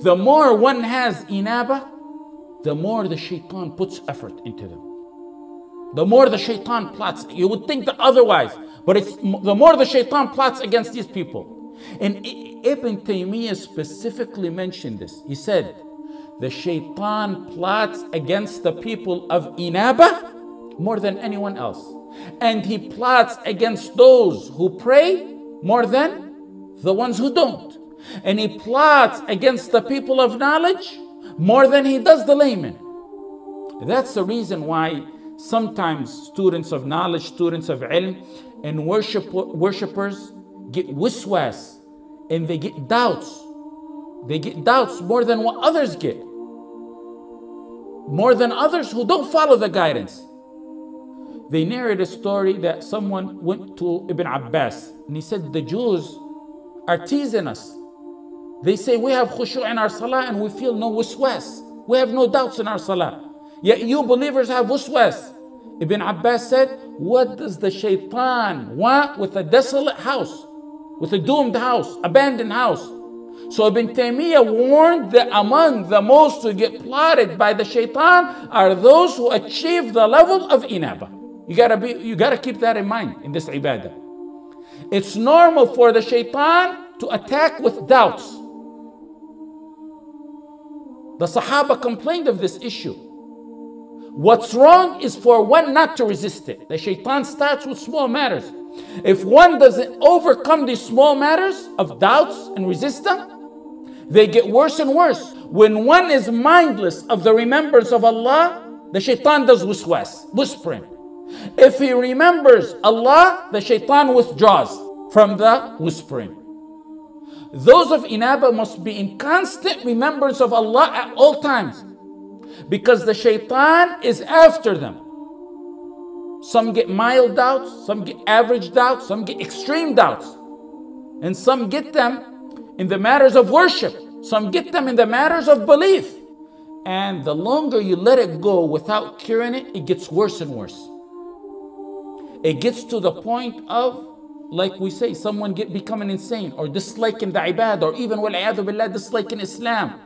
The more one has inaba, the more the shaitan puts effort into them. The more the shaitan plots. You would think that otherwise, but it's the more the shaitan plots against these people. And Ibn Taymiyyah specifically mentioned this. He said, the shaitan plots against the people of inaba more than anyone else. And he plots against those who pray more than the ones who don't. And he plots against the people of knowledge more than he does the layman. That's the reason why sometimes students of knowledge, students of ilm, and worshippers get wiswas, and they get doubts. They get doubts more than what others get. More than others who don't follow the guidance. They narrate a story that someone went to Ibn Abbas and he said, the Jews are teasing us. They say we have khushu' in our salah and we feel no waswas. We have no doubts in our salah. Yet you believers have waswas. Ibn Abbas said, what does the shaitan want with a desolate house? With a doomed house, abandoned house? So Ibn Taymiyyah warned that among the most to get plotted by the shaitan are those who achieve the level of inaba. You gotta keep that in mind in this ibadah. It's normal for the shaitan to attack with doubts. The Sahaba complained of this issue. What's wrong is for one not to resist it. The shaitan starts with small matters. If one doesn't overcome these small matters of doubts and resist them, they get worse and worse. When one is mindless of the remembrance of Allah, the shaitan does waswas, whispering. If he remembers Allah, the shaitan withdraws from the whispering. Those of inaba must be in constant remembrance of Allah at all times, because the shaitan is after them. Some get mild doubts, some get average doubts, some get extreme doubts. And some get them in the matters of worship. Some get them in the matters of belief. And the longer you let it go without curing it, it gets worse and worse. It gets to the point of, like we say, someone becoming insane or disliking the ibadah, or even wal'iyadu billah, disliking Islam.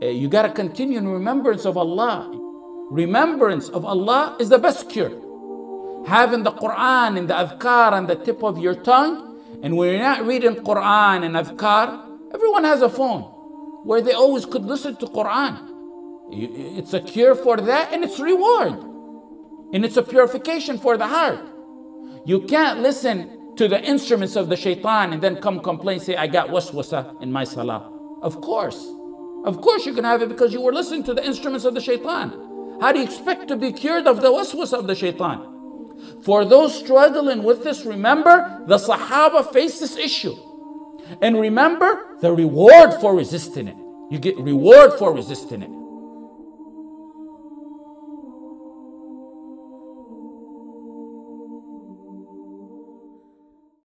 You got to continue in remembrance of Allah. Remembrance of Allah is the best cure. Having the Quran and the adhkar on the tip of your tongue, and when you're not reading Quran and adhkar, everyone has a phone where they always could listen to Quran. It's a cure for that, and it's reward. And it's a purification for the heart. You can't listen to the instruments of the shaitan and then come complain, say, I got waswasa in my salah. Of course you can have it because you were listening to the instruments of the shaitan. How do you expect to be cured of the waswasa of the shaitan? For those struggling with this, remember the Sahaba faced this issue. And remember the reward for resisting it. You get reward for resisting it.